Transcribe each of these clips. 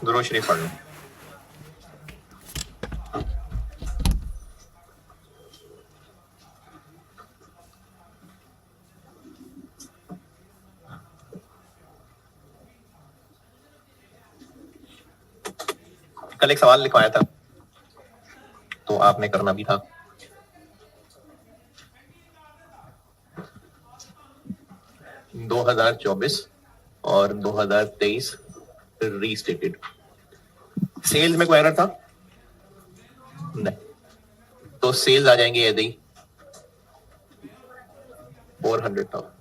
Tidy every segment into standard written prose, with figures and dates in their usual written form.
दुरूद शरीफ पढ़ लो। कल एक सवाल लिखवाया था तो आपने करना भी था। दो 2024 और 2023 रीस्टेटेड। सेल्स में कोई एरर था? नहीं। तो सेल्स आ जाएंगे ऐसे ही 400 था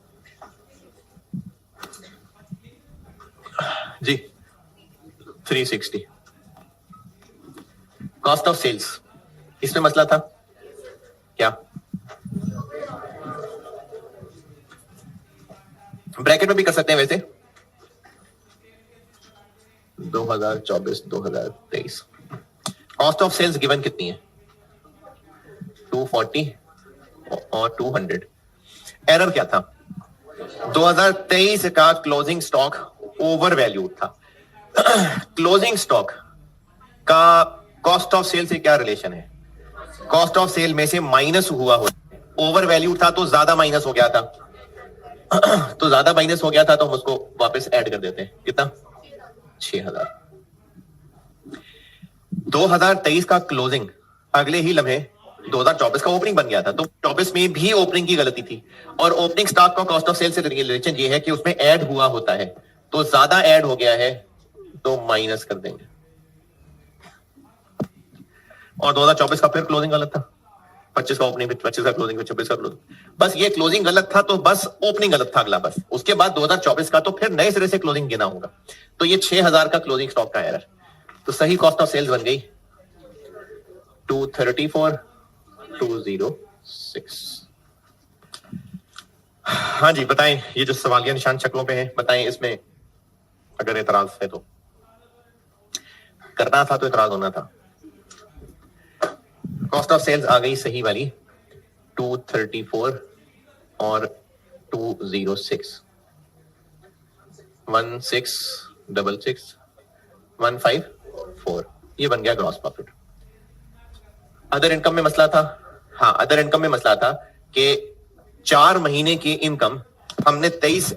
जी। 360। कॉस्ट ऑफ सेल्स, इसमें मसला था क्या? ब्रैकेट में भी कर सकते हैं वैसे। 2024 2023 कॉस्ट ऑफ सेल्स गिवन कितनी है? 240 और 200। एरर क्या था? 2023 का क्लोजिंग स्टॉक ओवर वैल्यू था। क्लोजिंग स्टॉक का कॉस्ट ऑफ सेल से क्या रिलेशन है? कॉस्ट ऑफ सेल में से माइनस हुआ हो। ओवर वैल्यू था तो ज्यादा माइनस हो गया था। तो ज्यादा माइनस हो गया था तो हम उसको वापस ऐड कर देते हैं। कितना? 6000। 2023 का क्लोजिंग अगले ही लम्हे 2024 का ओपनिंग बन गया था, तो 24 में भी ओपनिंग की गलती थी। और ओपनिंग स्टॉक का कॉस्ट ऑफ सेल से रिलेशन ये है कि उसमें ऐड हुआ होता है, तो ज्यादा ऐड हो गया है तो माइनस कर देंगे। और 2024 का फिर क्लोजिंग गलत था। 25 का ओपनिंग, 25 का क्लोजिंग, 26 का क्लोजिंग। बस ये क्लोजिंग गलत था तो बस ओपनिंग गलत था अगला। बस उसके बाद 2024 का तो फिर नए सिरे से क्लोजिंग गिना होगा। तो ये 6000 का क्लोजिंग स्टॉक का एरर। तो सही कॉस्ट ऑफ सेल्स बन गई 234,206। हाँ जी बताएं, ये जो सवालिया निशान शक्लों पे है बताएं, इसमें अगर एतराज है तो करना था, तो एतराज होना था। कॉस्ट ऑफ सेल्स आ गई सही वाली 234 और 206 1666 154। ये बन गया ग्रॉस प्रॉफिट। अदर इनकम में मसला था। हाँ, अदर इनकम में मसला था कि 4 महीने की इनकम हमने 23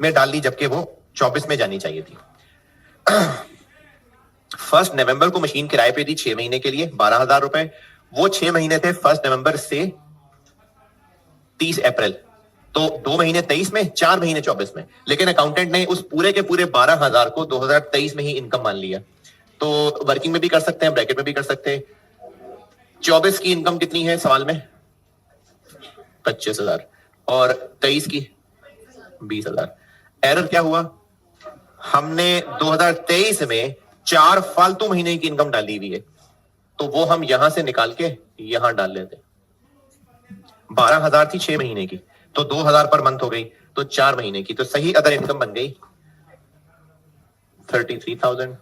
में डाल ली, जबकि वो 24 में जानी चाहिए थी। 1 नवंबर को मशीन किराए पे दी 6 महीने के लिए 12,000 रुपए। वो 6 महीने थे 1 नवंबर से 30 अप्रैल। तो 2 महीने 23 में, 4 महीने 24 में। लेकिन अकाउंटेंट ने उस पूरे के पूरे 12,000 को 2023 में ही इनकम मान लिया। तो वर्किंग में भी कर सकते हैं, ब्रैकेट में भी कर सकते हैं। 24 की इनकम कितनी है सवाल में? 25,000। और 23 की 20,000। एरर क्या हुआ? हमने 2023 में 4 फालतू महीने की इनकम डाली हुई है, तो वो हम यहां से निकाल के यहां डाल लेते। 12,000 थी 6 महीने की, तो 2,000 पर मंथ हो गई, तो 4 महीने की। तो सही अदर इनकम बन गई 33,000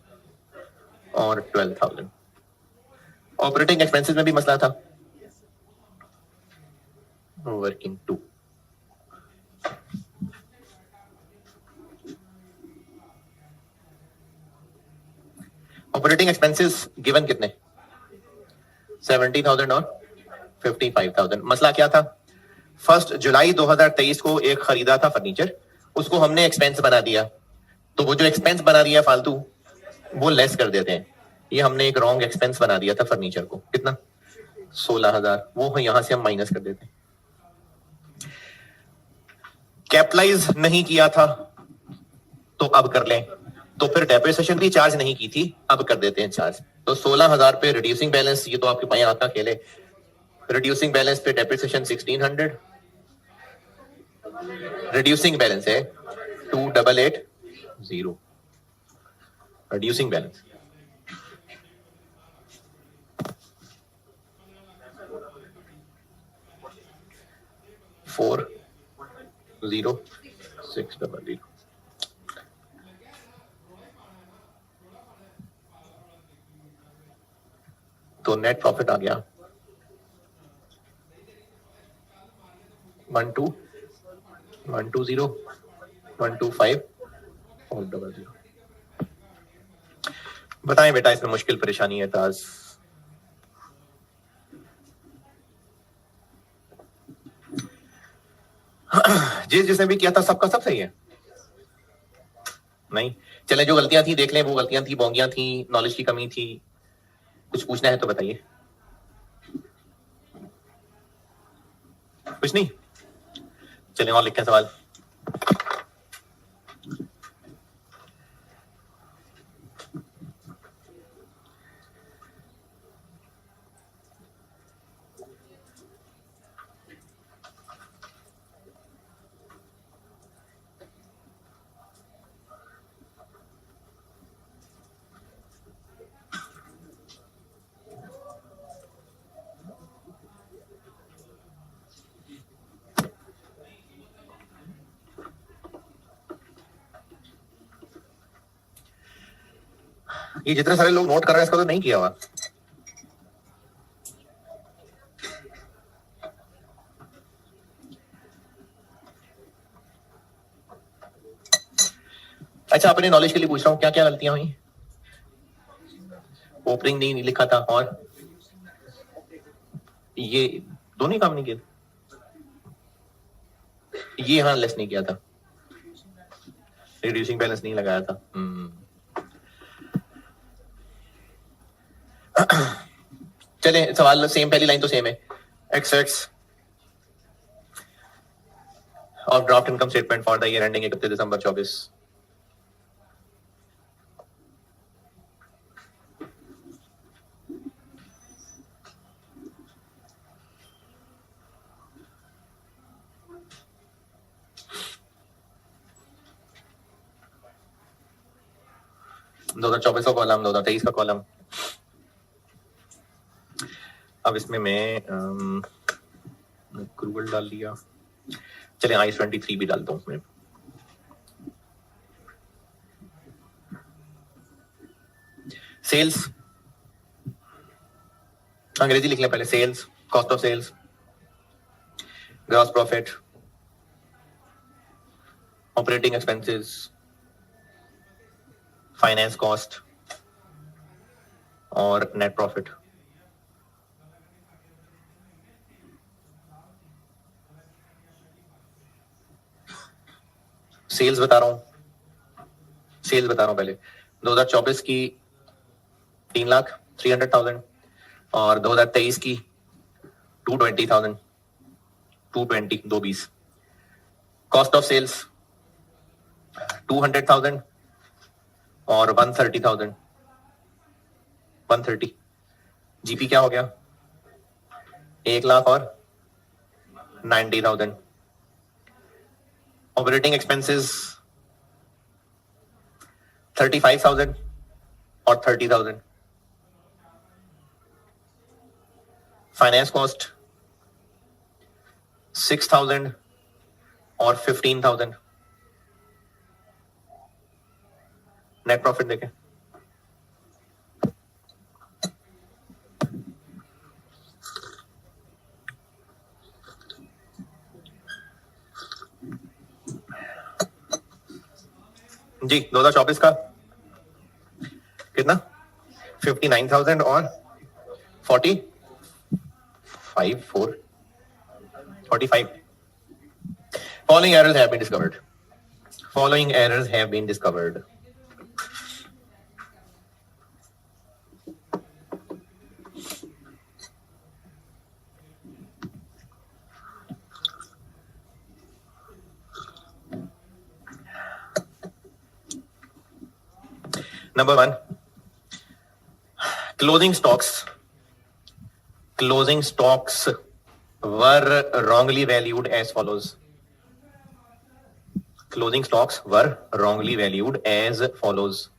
और 12,000। ऑपरेटिंग एक्सपेंसेस में भी मसला था। वर्किंग 2। ऑपरेटिंग एक्सपेंसेस गिवन कितने? 70,000 और 55,000। मसला क्या था? 1 जुलाई 2023 को एक खरीदा था फर्नीचर, उसको हमने एक्सपेंस बना दिया। तो वो जो एक्सपेंस बना दिया फालतू, वो लेस कर देते हैं। ये हमने एक रॉन्ग एक्सपेंस बना दिया था फर्नीचर को। कितना? 16,000। वो यहां से हम माइनस कर देते हैं। कैपिटलाइज नहीं किया था तो अब कर लें। तो फिर डेप्रिसिएशन भी चार्ज नहीं की थी, अब कर देते हैं चार्ज। तो 16,000 पे रिड्यूसिंग बैलेंस, ये तो आपके पाए आंख का खेल है। रिड्यूसिंग बैलेंस पे डेप्रिसिएशन 1600। रिड्यूसिंग बैलेंस है 2880। Reducing balance 40600। तो नेट प्रॉफिट आ गया 12,120,125,400। बताएं बेटा, इसमें मुश्किल परेशानी है ताज? जिसने भी किया था सबका सब सही है? नहीं? चले, जो गलतियां थी देख लें, वो गलतियां थी, बोंगियां थी, नॉलेज की कमी थी, कुछ पूछना है तो बताइए। कुछ नहीं? चलें और लिखें सवाल। ये जितने सारे लोग नोट कर रहे हैं, इसका तो नहीं किया हुआ। अच्छा, अपने नॉलेज के लिए पूछ रहा हूँ, क्या क्या गलतियां हुई? ओपनिंग नहीं लिखा था, और ये दोनों ही काम नहीं किए। ये हाँ, लेस नहीं किया था, रिड्यूसिंग बैलेंस नहीं लगाया था। चले, सवाल सेम, पहली लाइन तो सेम है। Excess of draft income statement for the year ending 31 December 24। दो हजार 24 का कॉलम, 2023 का कॉलम। अब इसमें मैं क्रूवल डाल दिया। चले, I-23 भी डालता हूँ उसमें। सेल्स, अंग्रेजी लिख लें पहले। Sales, cost of sales, gross profit, operating expenses, finance cost और नेट प्रॉफिट। सेल्स बता रहा हूं, सेल्स बता रहा हूं पहले। 2024 की 3,300,000 और 2023 की 220,000, 220। कॉस्ट ऑफ सेल्स 200,000 और 130,000, 130। जीपी क्या हो गया? 1,00,000 और 90,000। ऑपरेटिंग एक्सपेंसेस 35,000 और 30,000। फाइनेंस कॉस्ट 6,000 और 15,000। नेट प्रॉफिट देखें। जी, 2024 का कितना? 59,000 और 45. Following errors have been discovered. Following errors have been discovered. Number 1, closing stocks were wrongly valued as follows. Closing stocks were wrongly valued as follows.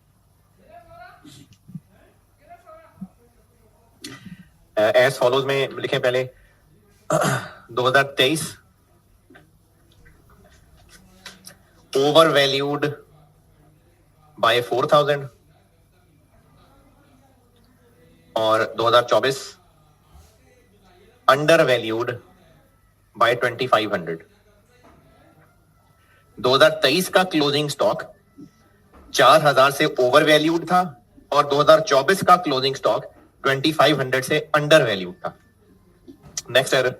As follows में लिखें पहले। 2023 overvalued by 4,000 और 2024 undervalued by 2,500। 2023 का closing stock 4,000 से over valued था और 2024 का closing stock 2500 से अंडर वैल्यू था। Next error,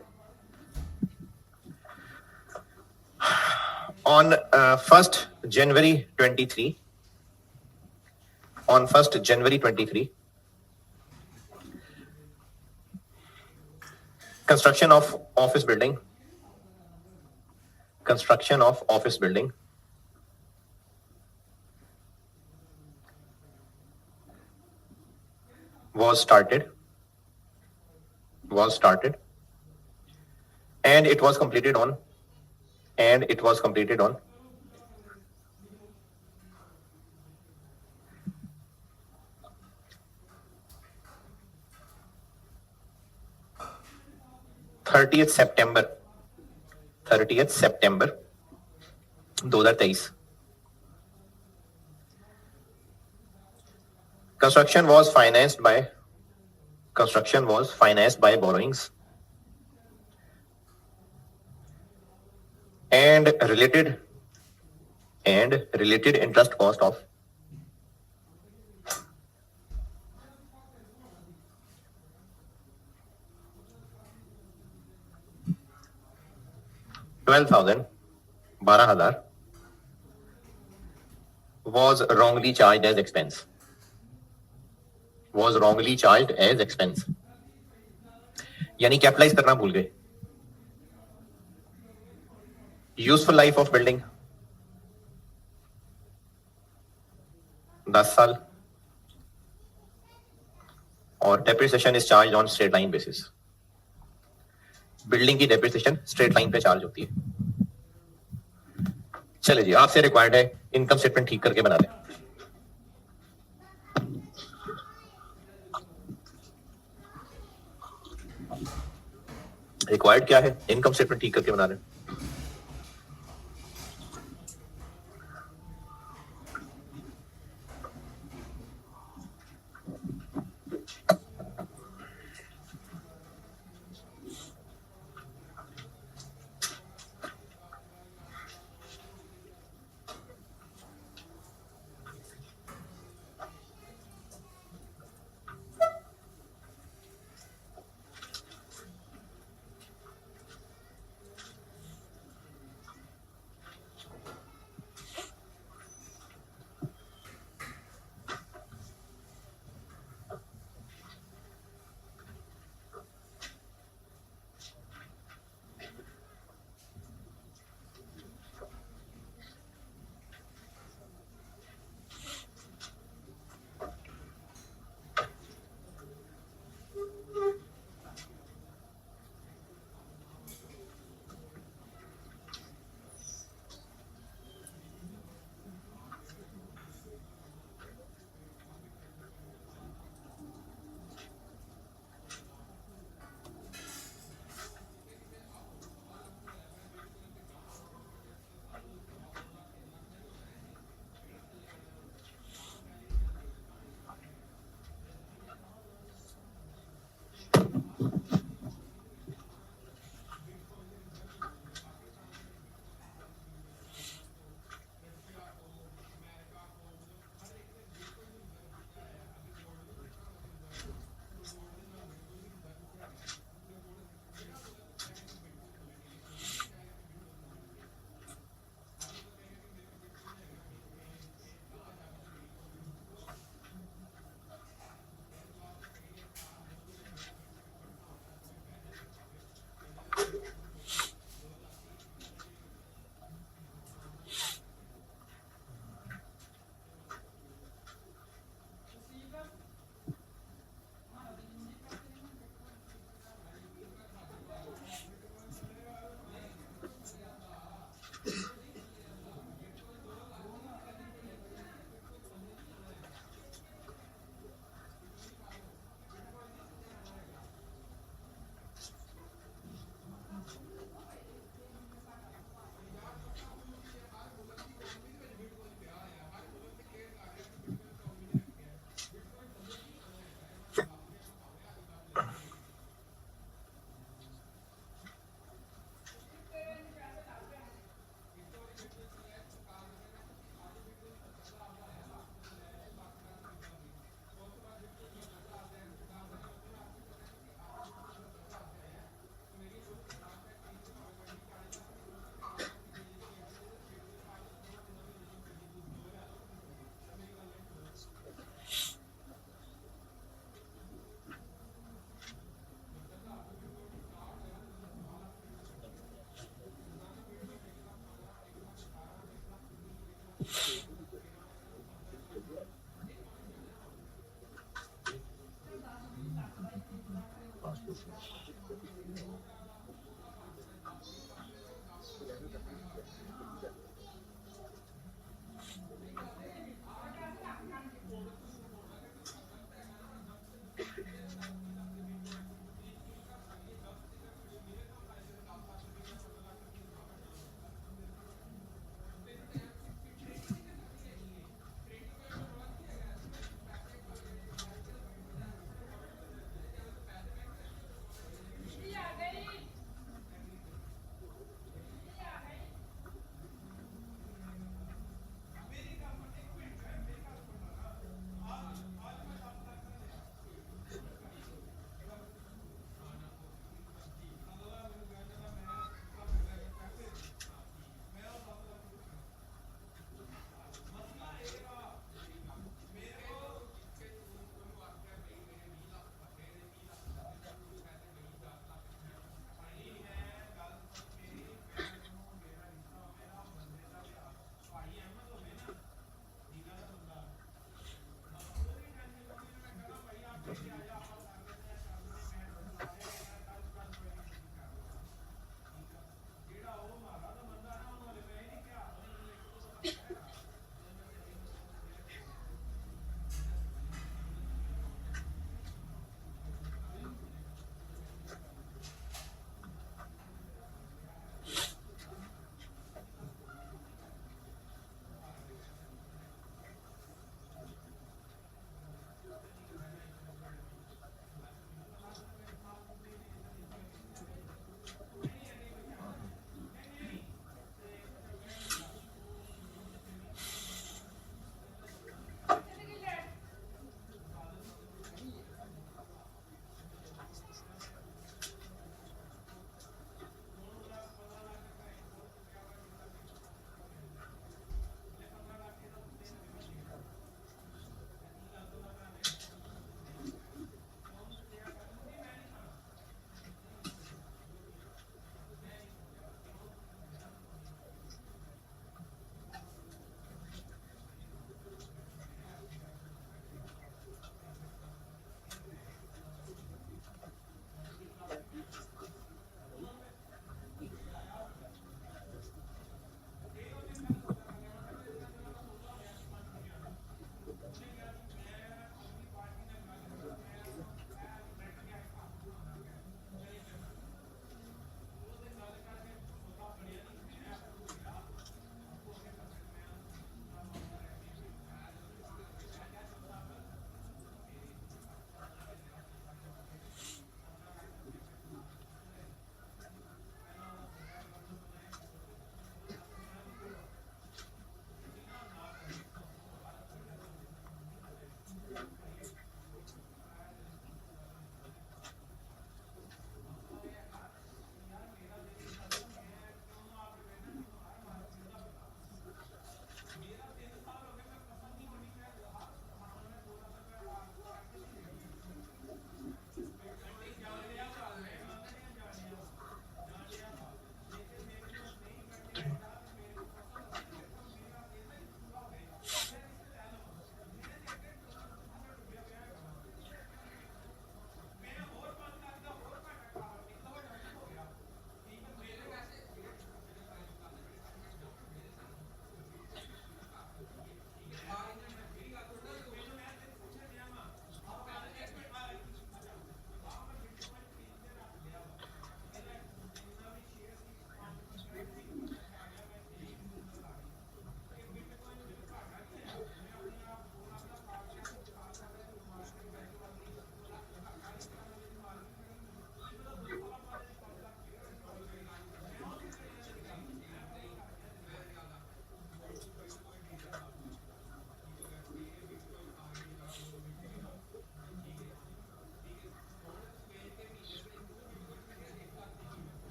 on 1st January 23, on 1st January 23, construction of office building was started and it was completed on 30th September 2023. Construction was financed by borrowings and related interest cost of 12,000 was wrongly charged as expense. यानी capitalise करना भूल गए। Useful life of building 10 साल और depreciation is charge on straight line basis. Building की depreciation straight line पे charge होती है। चले जी, आपसे रिक्वायर्ड है इनकम स्टेटमेंट ठीक करके बना दें। रिक्वायर्ड क्या है? इनकम स्टेटमेंट ठीक करके बना दें।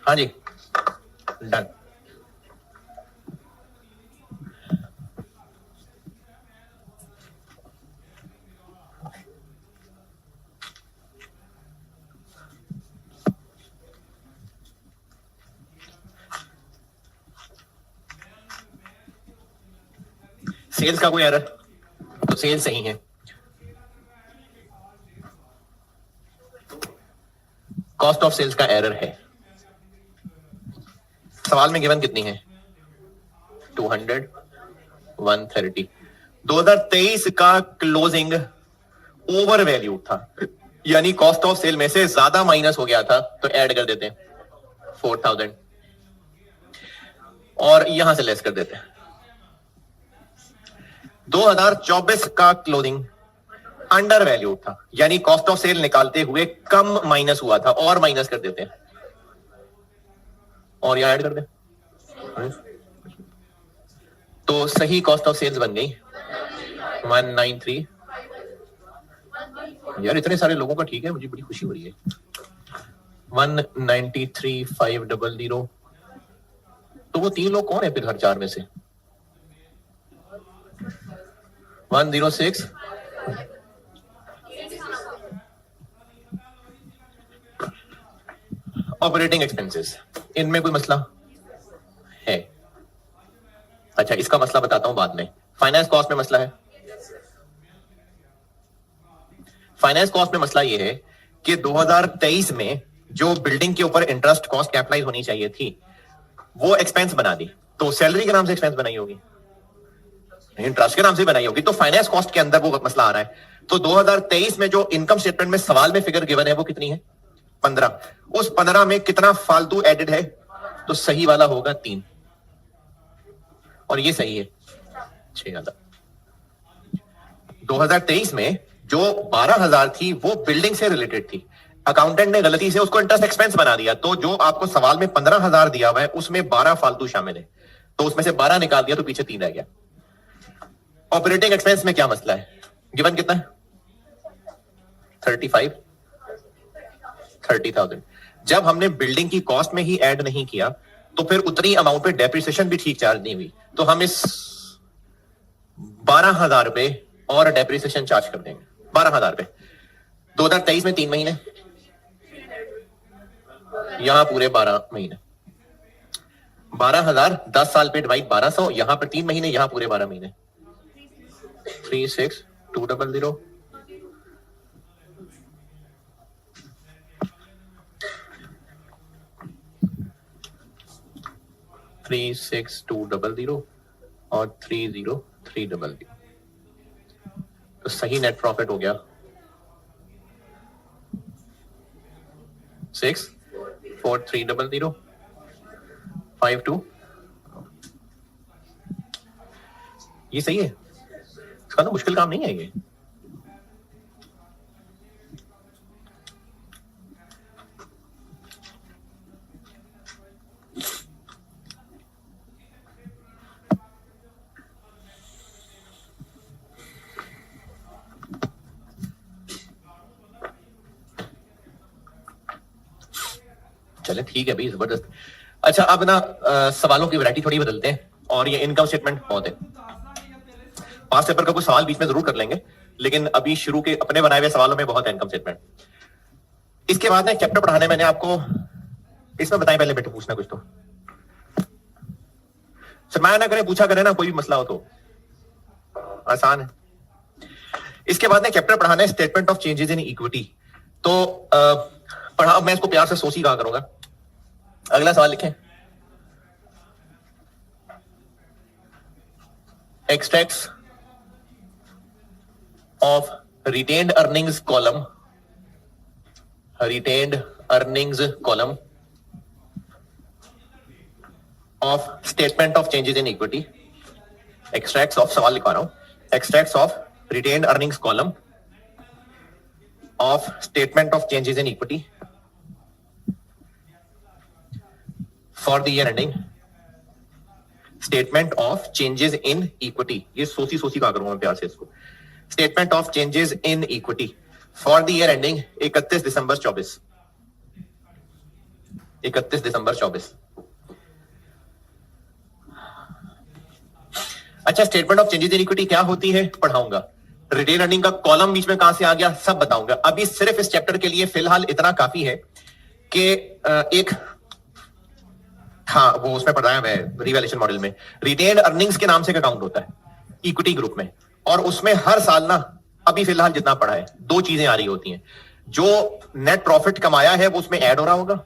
हाँ जी, डन। सेल्स का कोई एरर? तो सेल्स सही है। कॉस्ट ऑफ सेल्स का एरर है। सवाल में गिवन कितनी है? 200, 130। 2023 का क्लोजिंग ओवर वैल्यू था, यानी कॉस्ट ऑफ सेल में से ज्यादा माइनस हो गया था, तो ऐड कर देते हैं 4000 और यहां से लेस कर देते हैं। 2024 का क्लोजिंग अंडर वैल्यू था, यानी कॉस्ट ऑफ सेल निकालते हुए कम माइनस हुआ था, और माइनस कर देते हैं और यहां ऐड कर दे, तो सही कॉस्ट ऑफ सेल्स बन गई 193। यार इतने सारे लोगों का ठीक है, मुझे बड़ी खुशी हो रही है। 193,500। तो वो 3 लोग कौन है फिर हर 4 में से? 106। ऑपरेटिंग एक्सपेंसेस, इनमें कोई मसला है? अच्छा, इसका मसला बताता हूं बाद में। फाइनेंस कॉस्ट में मसला है। फाइनेंस कॉस्ट में मसला यह है कि 2023 में जो बिल्डिंग के ऊपर इंटरेस्ट कॉस्ट कैपिटलाइज होनी चाहिए थी, वो एक्सपेंस बना दी, तो सैलरी के नाम से एक्सपेंस बनाई होगी, इंटरेस्ट के नाम से बनाई होगी, तो फाइनेंस कॉस्ट के अंदर वो मसला आ रहा है। तो 2023 में जो इनकम स्टेटमेंट में सवाल में फिगर गिवन है वो कितनी है? 15। उस 15 में कितना फालतू एडेड है? तो सही वाला होगा 3, और ये सही है 6000। 2023 में जो 12000 थी वो बिल्डिंग से रिलेटेड थी, अकाउंटेंट ने गलती से उसको इंटरेस्ट एक्सपेंस बना दिया, तो जो आपको सवाल में 15000 दिया हुआ है उसमें 12 फालतू शामिल है, तो उसमें से 12 निकाल दिया तो पीछे 3 रह गया। ऑपरेटिंग एक्सपेंस में क्या मसला है? गिवन कितना है? 30,000। जब हमने बिल्डिंग की कॉस्ट में ही ऐड नहीं किया तो फिर उतनी अमाउंट पे डेप्रिसिएशन भी ठीक चार्ज नहीं हुई, तो हम इस 12,000 रुपए और डेप्रिसिएशन चार्ज कर देंगे। 12,000 रुपए 2023 में 3 महीने, यहां पूरे 12 महीने। 12,000 10 साल पे डिवाइड 1200, यहां पर 3 महीने, यहां पूरे 12 महीने। 36,200। 36,200 और 30,300। तो सही नेट प्रॉफिट हो गया 6,4,300 52। ये सही है, इसका तो मुश्किल काम नहीं है ये। चले ठीक है भाई, जबरदस्त। अच्छा, अब ना सवालों की वैरायटी थोड़ी बदलते हैं, और ये इनकम स्टेटमेंट बहुत है। पास पेपर का कोई सवाल बीच में जरूर कर लेंगे, लेकिन अभी शुरू के अपने बनाए हुए सवालों में बहुत है इनकम स्टेटमेंट। इसके बाद ना चैप्टर पढ़ाने मैंने आपको, इसमें बताएं पहले बेटे, पूछना कुछ तो सरमाया ना करें, पूछा करें ना, कोई भी मसला हो तो, आसान है। इसके बाद ना चैप्टर पढ़ाना है statement of changes in equity. तो पढ़ा, मैं इसको प्यार से सोची कहा करूंगा। अगला सवाल लिखें, extracts of retained earnings column, retained earnings column of statement of changes in equity. Extracts of, सवाल लिखवा रहा हूं, extracts of retained earnings column of statement of changes in equity for the year ending, statement of changes in equity। ये सोची कहा करूंगा मैं प्यार से इसको, statement of changes in equity for the year ending 31 December 24। 31 December 24। अच्छा, statement of changes in equity क्या होती है पढ़ाऊंगा। रिटेन अर्निंग का कॉलम बीच में कहां से आ गया सब बताऊंगा। अभी सिर्फ इस चैप्टर के लिए फिलहाल इतना काफी है कि एक, हाँ वो उसमें पढ़ रहा है मैं रिवैल्यूएशन मॉडल में, रिटेन अर्निंग्स के नाम से एक अकाउंट होता है इक्विटी ग्रुप में, और उसमें हर साल ना अभी फिलहाल जितना पढ़ा है दो चीजें आ रही होती हैं। जो नेट प्रॉफिट कमाया है वो उसमें ऐड हो रहा होगा,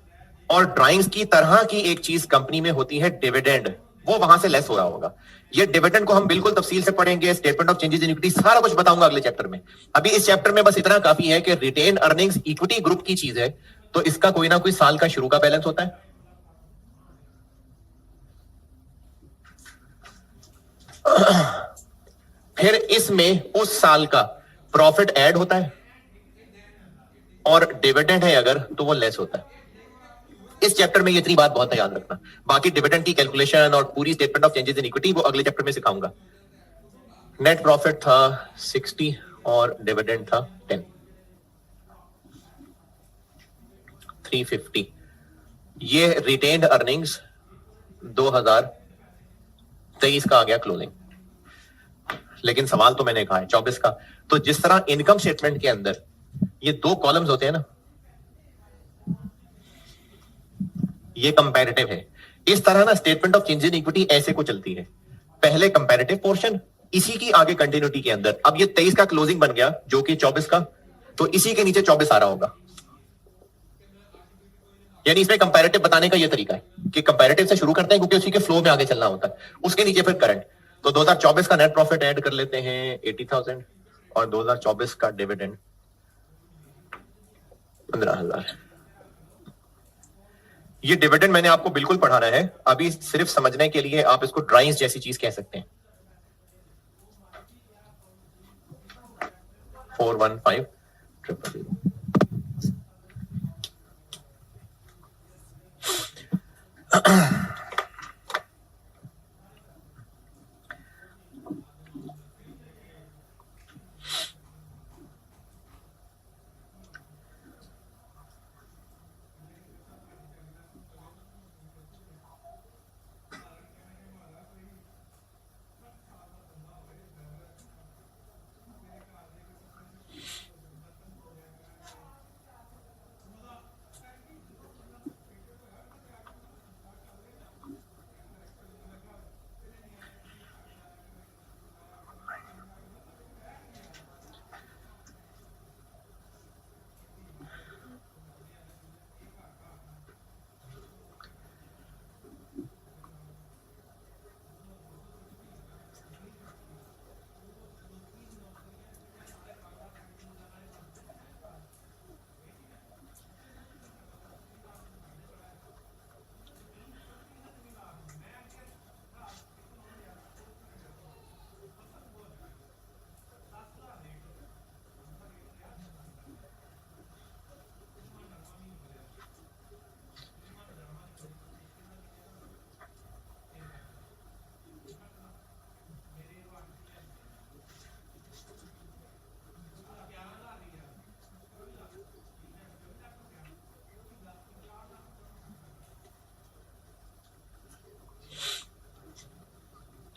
और ड्राइंग्स की तरह की एक चीज कंपनी में होती है डिविडेंड, वो वहां से लेस हो रहा होगा। ये डिविडेंड को हम बिल्कुल तफसील से पढ़ेंगे, statement of changes in equity सारा कुछ बताऊंगा अगले चैप्टर में। अभी इस चैप्टर में बस इतना काफी है कि रिटेन अर्निंग्स इक्विटी ग्रुप की चीज है, तो इसका कोई ना कोई साल का शुरू का बैलेंस होता है, फिर इसमें उस साल का प्रॉफिट ऐड होता है, और डिविडेंड है अगर तो वो लेस होता है। इस चैप्टर में ये इतनी बात बहुत याद रखना, बाकी डिविडेंड की कैलकुलेशन और पूरी statement of changes in equity वो अगले चैप्टर में सिखाऊंगा। नेट प्रॉफिट था 60 और डिविडेंड था 10, 350। ये रिटेन्ड अर्निंग्स 2023 का आ गया क्लोजिंग, लेकिन सवाल तो मैंने कहा है 24 का। तो जिस तरह इनकम स्टेटमेंट के अंदर ये दो कॉलम्स होते हैं ना, ये कंपैरेटिव है, इस तरह ना statement of change in equity ऐसे को चलती है, पहले कंपैरेटिव पोर्शन, इसी की आगे कंटिन्यूटी के अंदर। अब ये 23 का क्लोजिंग बन गया जो कि 24 का, तो इसी के नीचे 24 आ रहा होगा। यानी इसमें कंपैरेटिव बताने का ये तरीका है कि कंपैरेटिव से शुरू करते हैं क्योंकि उसी के फ्लो में आगे चलना होता है, उसके नीचे फिर करंट। तो 2024 का नेट प्रॉफिट ऐड कर लेते हैं 80,000, और 2024 का डिविडेंड 15,000। ये डिविडेंड मैंने आपको बिल्कुल पढ़ाना है, अभी सिर्फ समझने के लिए आप इसको ड्राइंग्स जैसी चीज कह सकते हैं। 415000।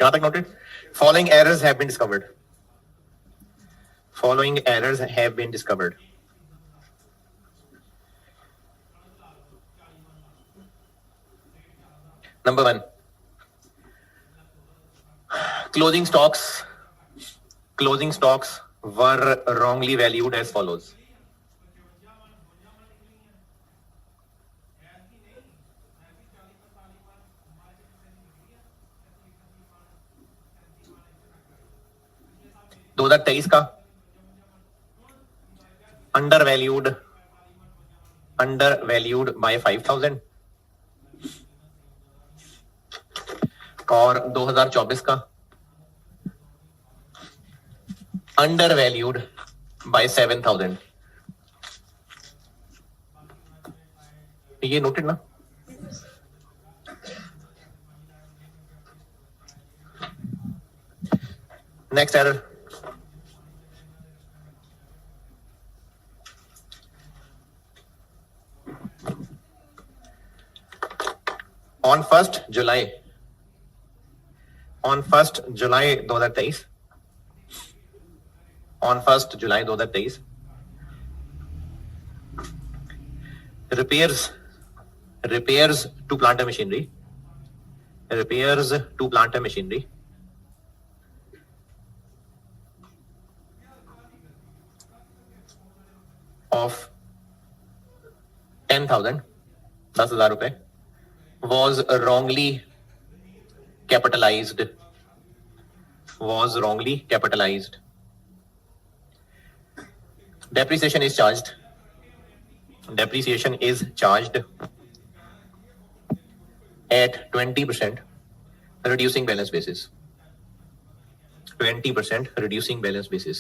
यहां तक noted. Following errors have been discovered, following errors have been discovered. Number 1, closing stocks were wrongly valued as follows. दो 2023 का undervalued by 5,000, और 2024 का undervalued by 7,000। ये नोटेड ना। Next error, on 1 July 2023 on 1 July 2023 repairs to plant and machinery of 10,000 10,000 रुपए was wrongly capitalized depreciation is charged at 20% reducing balance basis 20% reducing balance basis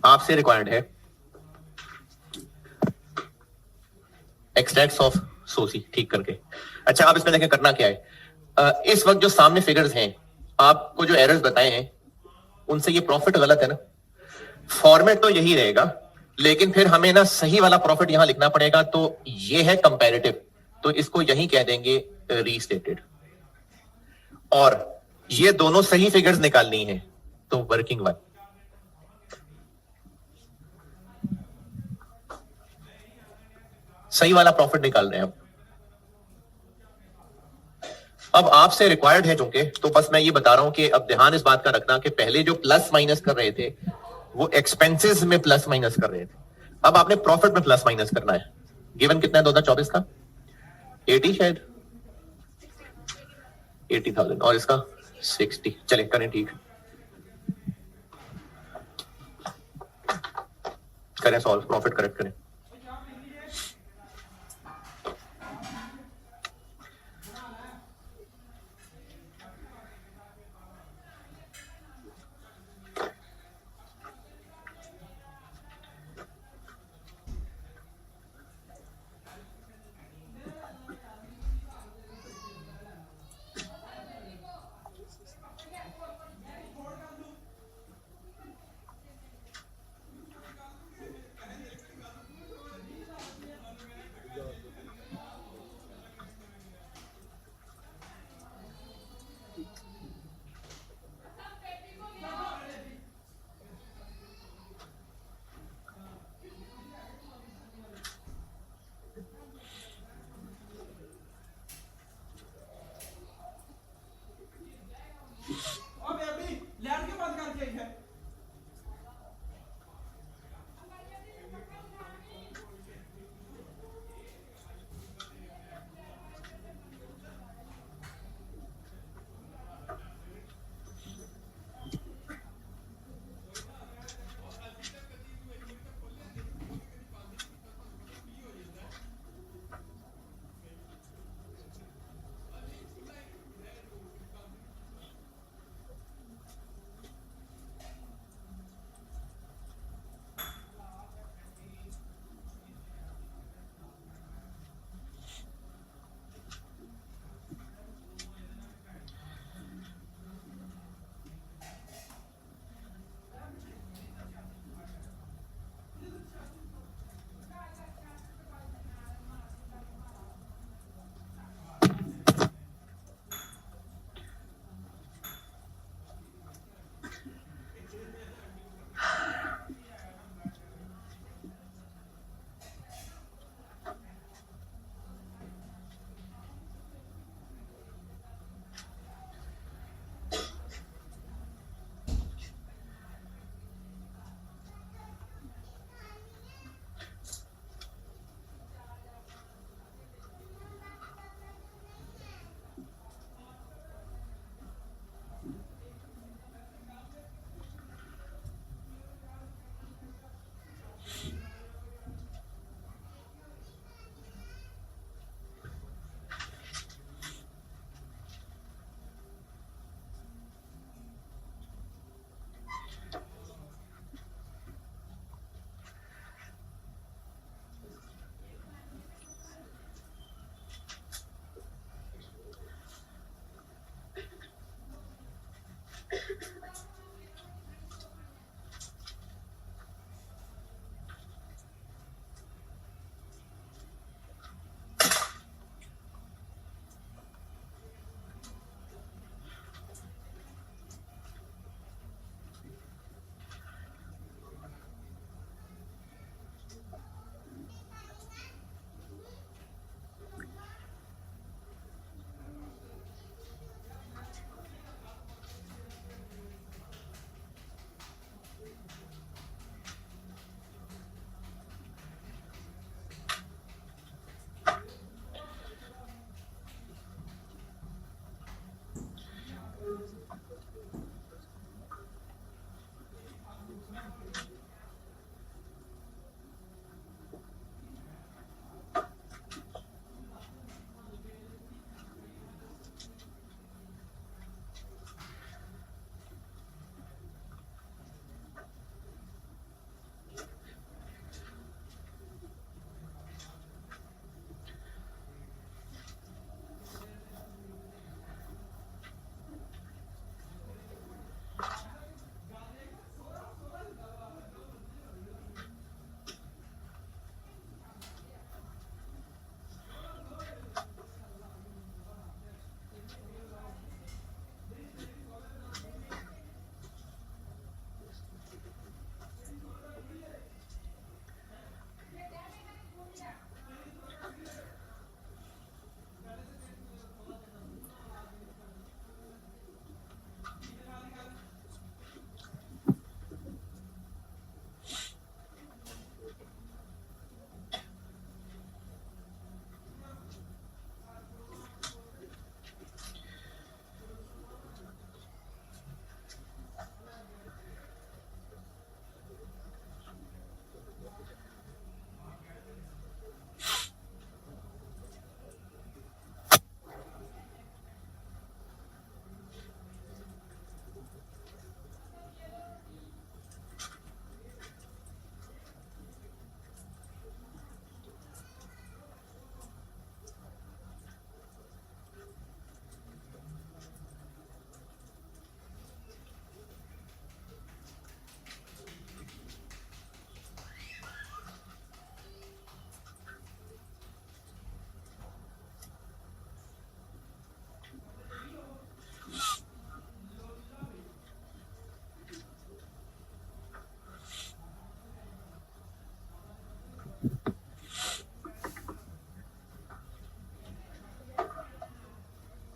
आपसे required है extracts of सोसी ठीक करके। अच्छा, आप इसमें देखें करना क्या है। इस वक्त जो सामने फिगर्स हैं, आपको जो एरर्स बताए हैं उनसे ये प्रॉफिट गलत है ना। फॉर्मेट तो यही रहेगा, लेकिन फिर हमें ना सही वाला प्रॉफिट यहां लिखना पड़ेगा। तो ये है कंपैरेटिव, तो इसको यही कह देंगे रीस्टेटेड। और ये दोनों सही फिगर्स निकालनी है, तो वर्किंग वन। सही वाला प्रॉफिट निकाल रहे हैं अब आपसे रिक्वायर्ड है चूंकि, तो बस मैं ये बता रहा हूं कि अब ध्यान इस बात का रखना कि पहले जो प्लस माइनस कर रहे थे वो एक्सपेंसेस में प्लस माइनस कर रहे थे, अब आपने प्रॉफिट में प्लस माइनस करना है। गिवन कितना है 2024 का 80 शायद 80,000 और इसका 60। चले करें, ठीक करें, सॉल्व प्रॉफिट करेक्ट करें।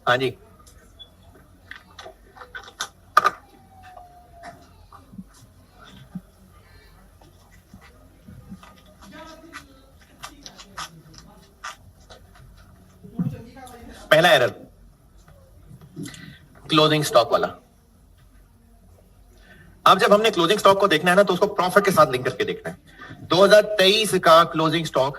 हाँ जी, पहला एरर क्लोजिंग स्टॉक वाला। अब जब हमने क्लोजिंग स्टॉक को देखना है ना, तो उसको प्रॉफिट के साथ लिंक करके देखना है। 2023 का क्लोजिंग स्टॉक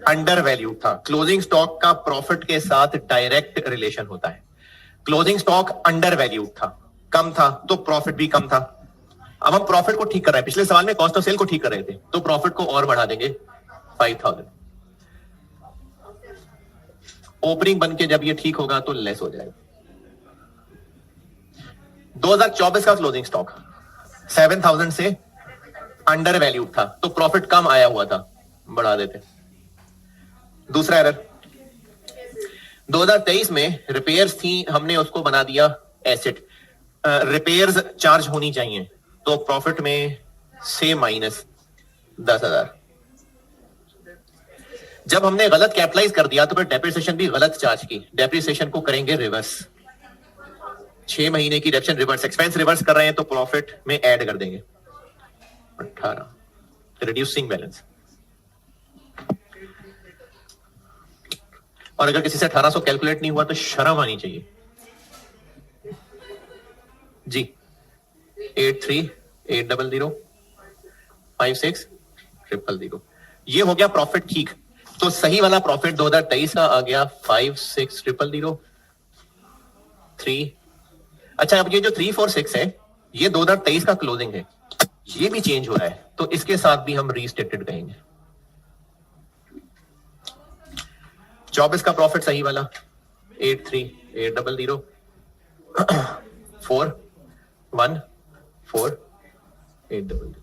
अंडर वैल्यू था। क्लोजिंग स्टॉक का प्रॉफिट के साथ डायरेक्ट रिलेशन होता है। क्लोजिंग स्टॉक अंडर वैल्यू था, कम था, तो प्रॉफिट भी कम था। अब हम प्रॉफिट को ठीक कर रहे हैं, पिछले सवाल में कॉस्ट ऑफ सेल को ठीक कर रहे थे, तो प्रॉफिट को और बढ़ा देंगे 5000। ओपनिंग बन के जब ये ठीक होगा तो लेस हो जाएगा। 2024 का क्लोजिंग स्टॉक 7000 से अंडर वैल्यू था, तो प्रॉफिट कम आया हुआ था, बढ़ा देते। दूसरा एरर, 2023 में रिपेयर्स थी, हमने उसको बना दिया एसेट। रिपेयर्स चार्ज होनी चाहिए, तो प्रॉफिट में से माइनस 10,000। जब हमने गलत कैपिटलाइज कर दिया तो फिर डेप्रिसिएशन भी गलत चार्ज की। डेप्रिसिएशन को करेंगे रिवर्स, 6 महीने की डेप्रिसिएशन रिवर्स, एक्सपेंस रिवर्स कर रहे हैं तो प्रॉफिट में ऐड कर देंगे 18, रिड्यूसिंग बैलेंस। और अगर किसी से 1800 कैलकुलेट नहीं हुआ तो शर्म आनी चाहिए जी। 8380056000, ये हो गया प्रॉफिट ठीक। तो सही वाला प्रॉफिट 2023 का आ गया 56003। अच्छा, अब ये जो 346 है, ये 2023 का क्लोजिंग है, ये भी चेंज हो रहा है, तो इसके साथ भी हम रीस्टेटेड कहेंगे। 24 का प्रॉफिट सही वाला 83800 414800।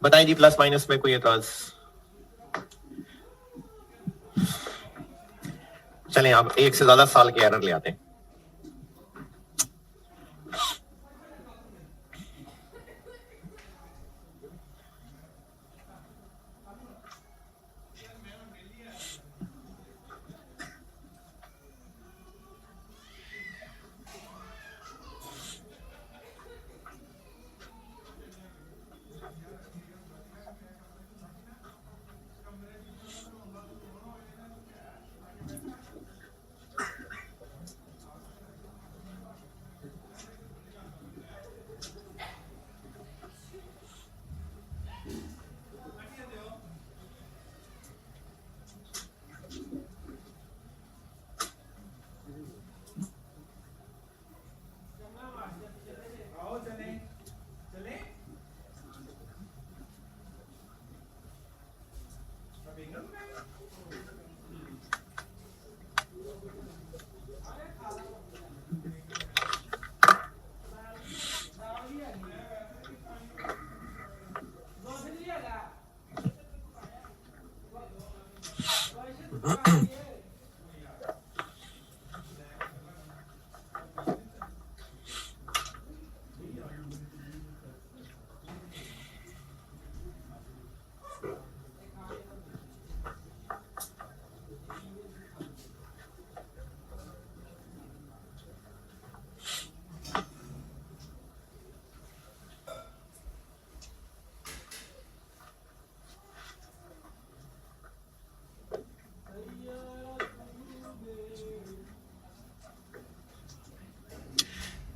बताइए जी, प्लस माइनस में कोई एतराज? चलें, अब एक से ज्यादा साल के एरर ले आते हैं।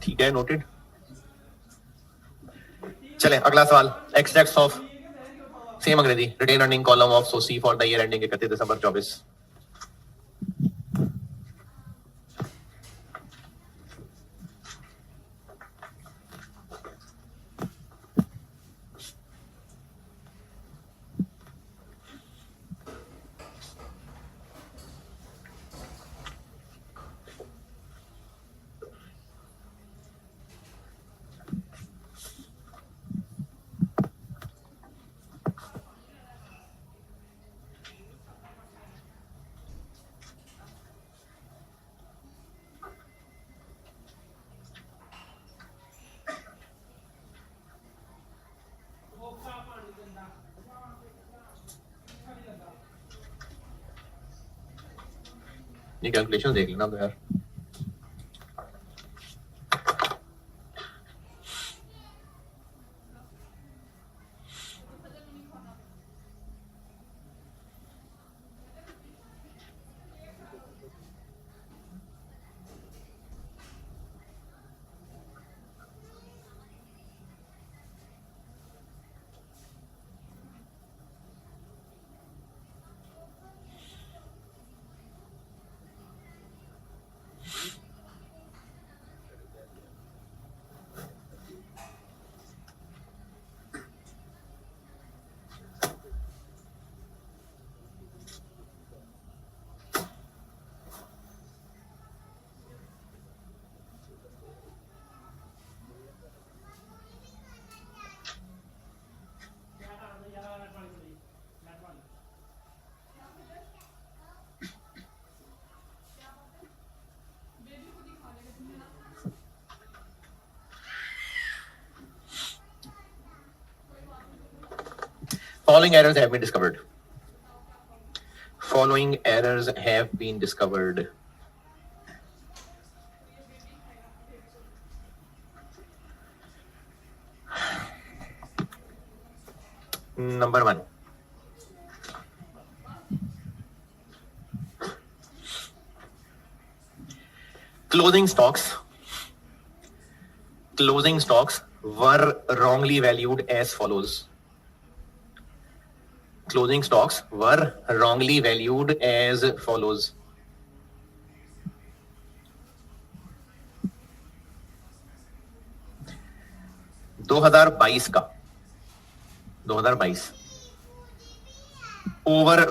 ठीक है, नोटेड। चले अगला सवाल, एक्सट्रैक्ट्स ऑफ सेम अंग्रेजी retained earning column of SOCIE for the year ending 31 December 24। ये कैलकुलेशन देख लेना तो यार। Following errors have been discovered. Following errors have been discovered. Number 1. Closing stocks were wrongly valued as follows. Closing stocks were wrongly valued as follows. दो हजार बाईस over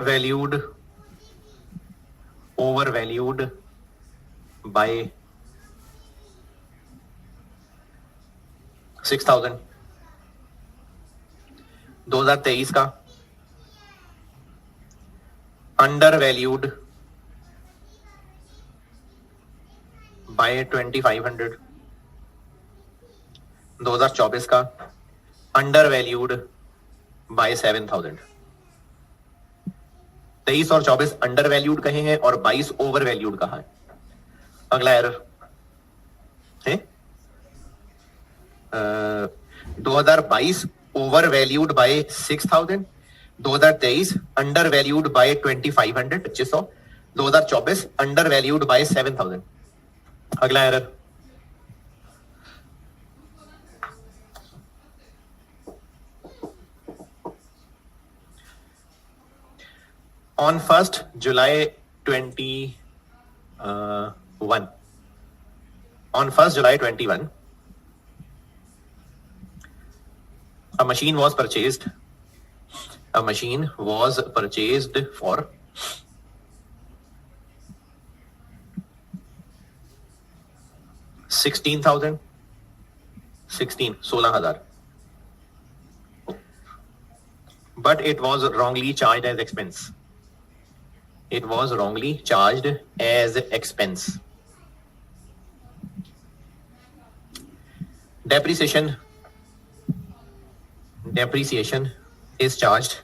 valued bye 6,000. 2023 का under valued bye 2,500. 2024 का under valued bye 7,000. 23 और 24 under valued कहे हैं और 22 over valued कहा है. अगला एरर है 2022 over valued bye 6,000. 2023 under valued bye 2,500 2500. 2024 under valued bye 7,000. अगला error on 1st July 21 a machine was purchased for 16,000 but it was wrongly charged as expense. Depreciation is charged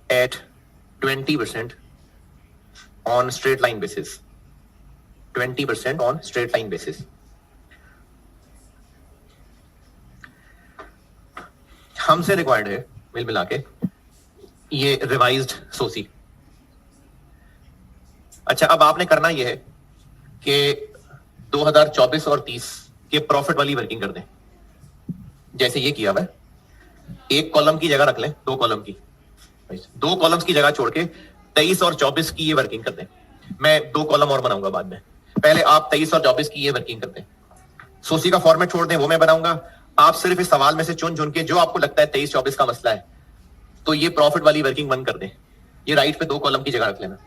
at 20% on straight line basis. 20% on straight line basis. हमसे required है मिल मिला के ये revised सोसी. अच्छा, अब आपने करना यह है कि 2024 और 30 के प्रॉफिट वाली वर्किंग कर दें. जैसे ये किया हुआ, एक कॉलम की जगह रख लें, दो कॉलम्स की जगह छोड़ के 23 और 24 की ये वर्किंग कर दें. मैं दो कॉलम और बनाऊंगा बाद में. पहले आप 23 और 24 की ये वर्किंग कर दें. सोसी का फॉर्मेट छोड़ दें, वो मैं बनाऊंगा. आप सिर्फ इस सवाल में से चुन के जो आपको लगता है 23-24 का मसला है तो ये प्रॉफिट वाली वर्किंग बंद कर दें. ये राइट पे दो कॉलम की जगह रख लेना.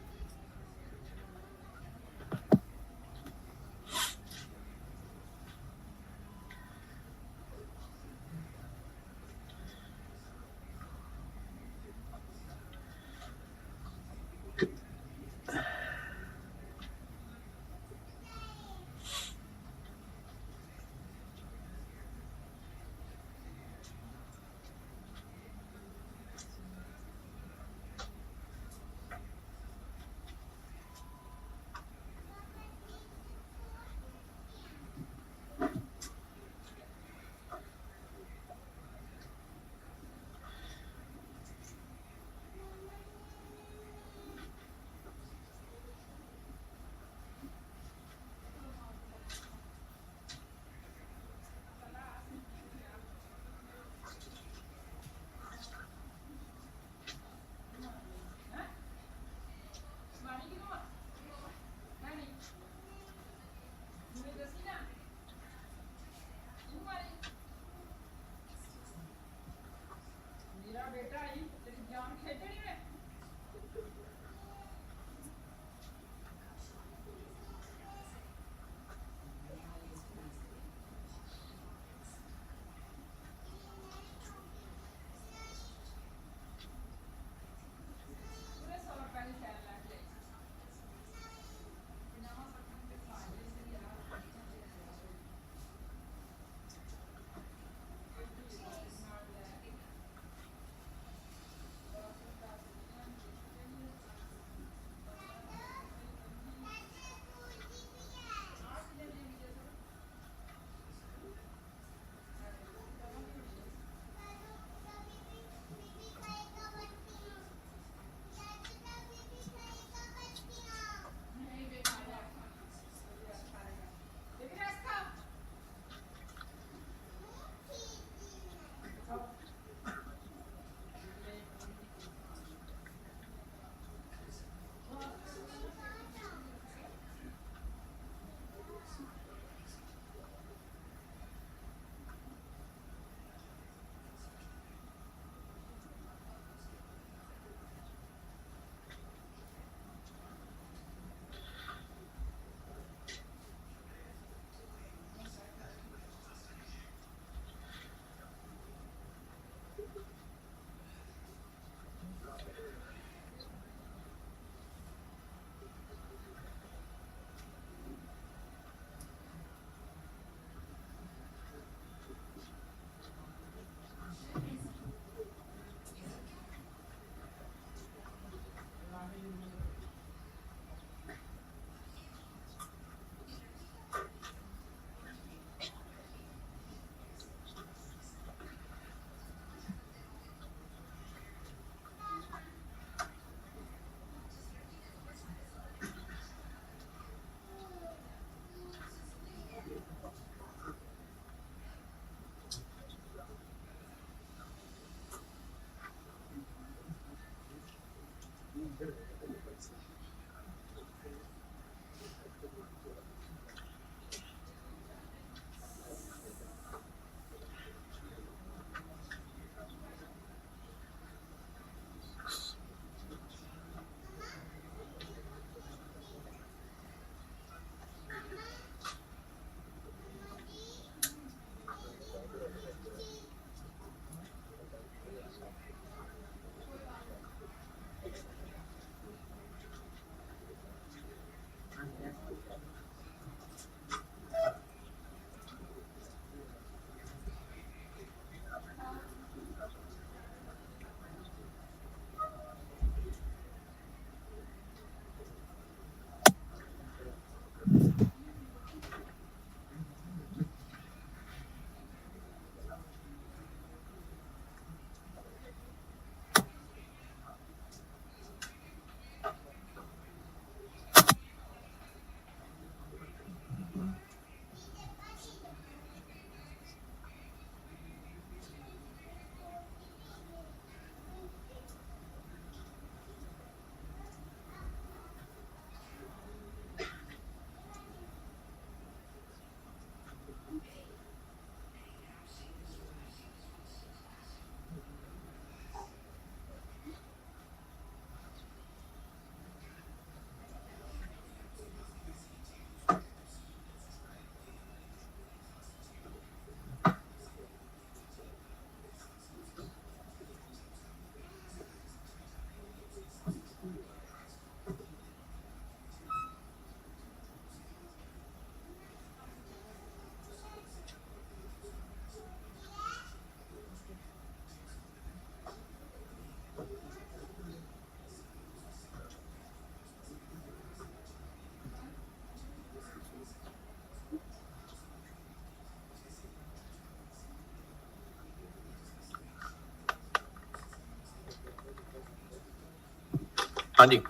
हाँ जी,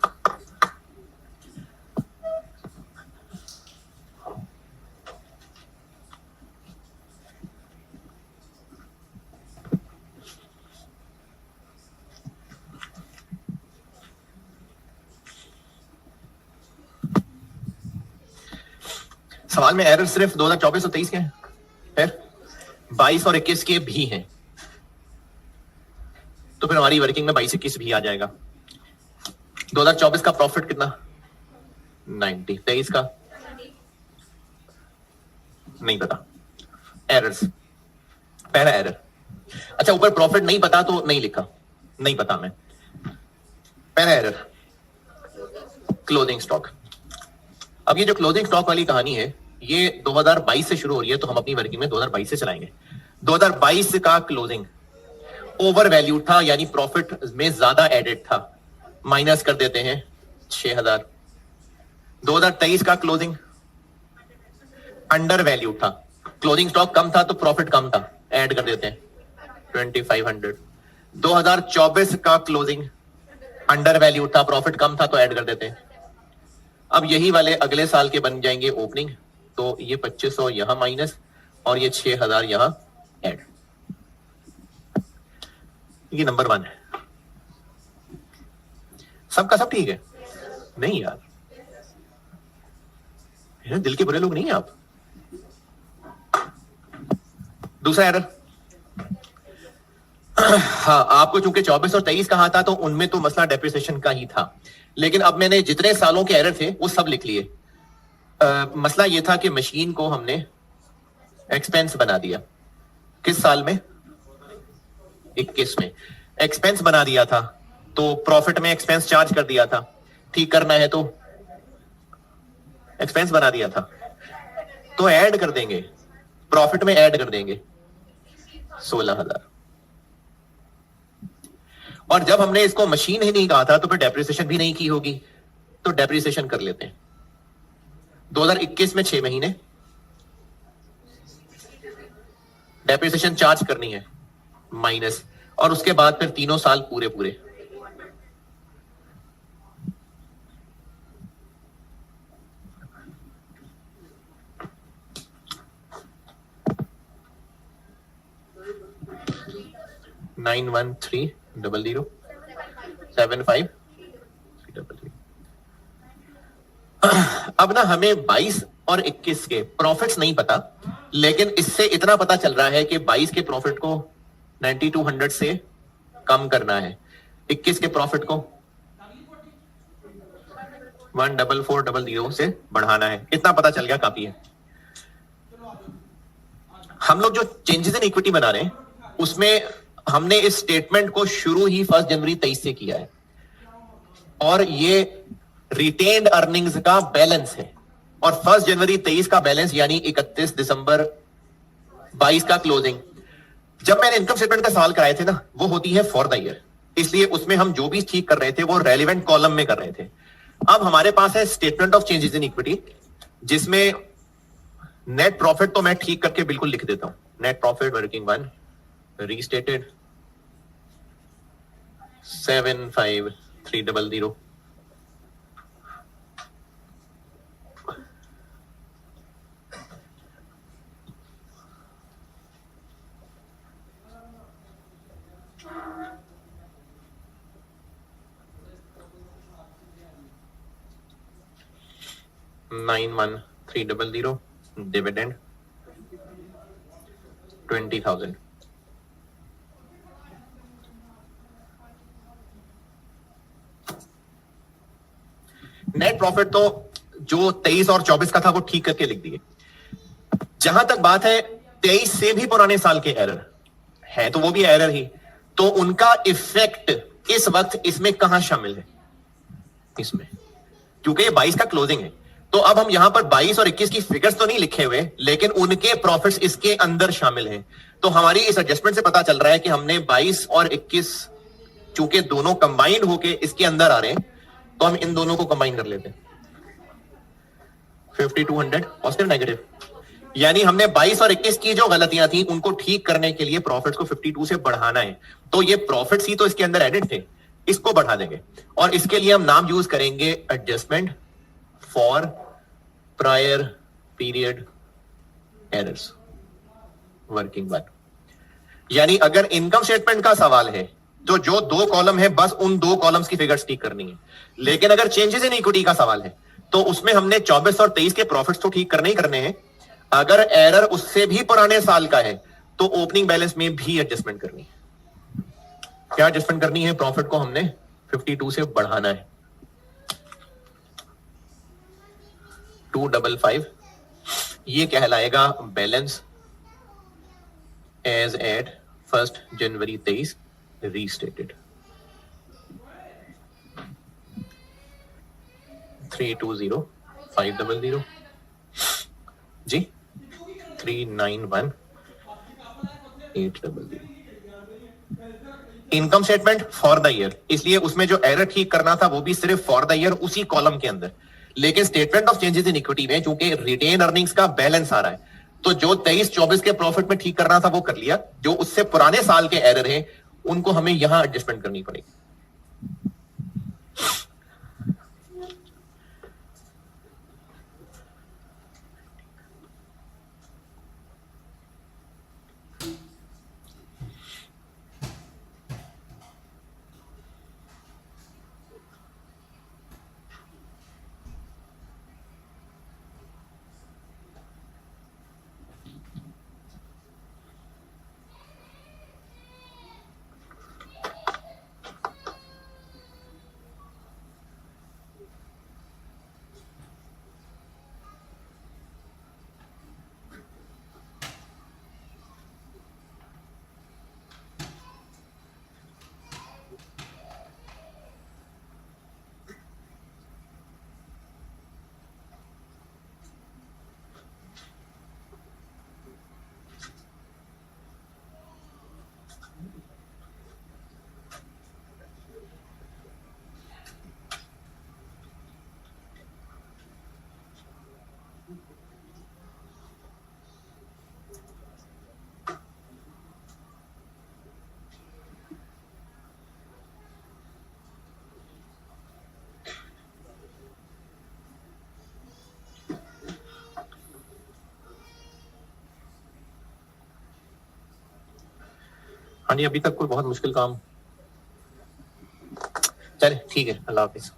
सवाल में एरर सिर्फ 2024 और 23 के हैं, फिर 22 और 21 के भी हैं, तो फिर हमारी वर्किंग में 22-21 भी आ जाएगा। 2024 का प्रॉफिट कितना? 90। 23 का नहीं पता। एरर्स, पहला एरर। अच्छा, ऊपर प्रॉफिट नहीं पता तो नहीं लिखा, नहीं पता मैं। पहला एरर क्लोजिंग स्टॉक। अब ये जो क्लोजिंग स्टॉक वाली कहानी है ये 2022 से शुरू हो रही है, तो हम अपनी वर्किंग में 2022 से चलाएंगे। 2022 का क्लोजिंग ओवर वैल्यू था, यानी प्रॉफिट में ज्यादा एडेड था, माइनस कर देते हैं 6000। 2023 का क्लोजिंग अंडर वैल्यू था, क्लोजिंग स्टॉक कम था तो प्रॉफिट कम था, ऐड कर देते हैं 2500। 2024 का क्लोजिंग अंडर वैल्यू था, प्रॉफिट कम था तो ऐड कर देते हैं। अब यही वाले अगले साल के बन जाएंगे ओपनिंग, तो ये 2500 यहां माइनस और ये 6000 यहां ऐड। ये नंबर 1 है। सबका सब ठीक है? नहीं यार, दिल के बुरे लोग नहीं है आप। दूसरा एरर, हाँ, आपको चूंकि 24 और 23 कहा था तो उनमें तो मसला डेप्रिसिएशन का ही था, लेकिन अब मैंने जितने सालों के एरर थे वो सब लिख लिए। मसला ये था कि मशीन को हमने एक्सपेंस बना दिया। किस साल में? 21 में एक्सपेंस बना दिया था, तो प्रॉफिट में एक्सपेंस चार्ज कर दिया था। ठीक करना है तो एक्सपेंस बना दिया था तो ऐड कर देंगे, प्रॉफिट में ऐड कर देंगे 16000। और जब हमने इसको मशीन ही नहीं कहा था तो फिर डेप्रिसिएशन भी नहीं की होगी, तो डेप्रिसिएशन कर लेते हैं। 2021 में 6 महीने डेप्रिसिएशन चार्ज करनी है माइनस, और उसके बाद फिर तीनों साल पूरे पूरे। नाइन 130075333। अब ना हमें 22 और 21 के प्रॉफिट्स नहीं पता, लेकिन इससे इतना पता चल रहा है कि 22 के प्रॉफिट को 9200 से कम करना है, 21 के प्रॉफिट को 14400 से बढ़ाना है। इतना पता चल गया, काफी है। हम लोग जो चेंजेस इन इक्विटी बना रहे हैं उसमें हमने इस स्टेटमेंट को शुरू ही 1 जनवरी 23 से किया है, और ये रिटेन्ड अर्निंग्स का बैलेंस है, और 1 जनवरी 23 का बैलेंस यानी 31 दिसंबर 22 का क्लोजिंग। जब मैंने इनकम स्टेटमेंट का सवाल कराए थे ना, वो होती है फॉर द ईयर, इसलिए उसमें हम जो भी ठीक कर रहे थे वो रेलिवेंट कॉलम में कर रहे थे। अब हमारे पास है statement of changes in equity, जिसमें नेट प्रॉफिट तो मैं ठीक करके बिल्कुल लिख देता हूं। Net profit working 1 restated 75300। $91300 dividend 20,000। Net profit तो जो 23 और 24 का था वो ठीक करके लिख दिए। जहां तक बात है 23 से भी पुराने साल के एरर है, तो वो भी एरर ही, तो उनका इफेक्ट इस वक्त इसमें कहां शामिल है? इसमें, क्योंकि ये 22 का क्लोजिंग है, तो अब हम यहां पर 22 और 21 की फिगर्स तो नहीं लिखे हुए, लेकिन उनके प्रॉफिट्स इसके अंदर शामिल हैं। तो हमारी इस एडजस्टमेंट से पता चल रहा है कि हमने 22 और 21 चूंकि दोनों कंबाइंड होके इसके अंदर आ रहे हैं, तो हम इन दोनों को कंबाइन कर लेते हैं। 5200 पॉजिटिव नेगेटिव, यानी हमने 22 और 21 की जो गलतियां थी उनको ठीक करने के लिए प्रॉफिट्स को 52 से बढ़ाना है। तो ये प्रॉफिट्स ही तो इसके अंदर एडिड थे, इसको बढ़ा देंगे और इसके लिए हम नाम यूज करेंगे adjustment for prior period errors working one. यानी अगर इनकम स्टेटमेंट का सवाल है तो जो दो कॉलम है बस उन दो कॉलम्स की फिगर्स ठीक करनी है। लेकिन अगर चेंजेस इन इक्विटी का सवाल है तो उसमें हमने 24 और 23 के प्रॉफिट्स तो ठीक करने ही करने हैं। अगर एरर उससे भी पुराने साल का है तो ओपनिंग बैलेंस में भी एडजस्टमेंट करनी है। क्या एडजस्टमेंट करनी है? प्रॉफिट को हमने 52 से बढ़ाना है 255। ये कहलाएगा balance as at 1 January 23 restated 320500 जी 391800 income statement for the year. इसलिए उसमें जो एरर ठीक करना था वो भी सिर्फ फॉर द ईयर उसी कॉलम के अंदर। लेकिन statement of changes in equity में चूंकि रिटेन अर्निंग्स का बैलेंस आ रहा है तो जो 23-24 के प्रॉफिट में ठीक करना था वो कर लिया। जो उससे पुराने साल के एरर हैं उनको हमें यहां एडजस्टमेंट करनी पड़ेगी। हाँ जी, अभी तक कोई बहुत मुश्किल काम। चले ठीक है, अल्लाह हाफिज।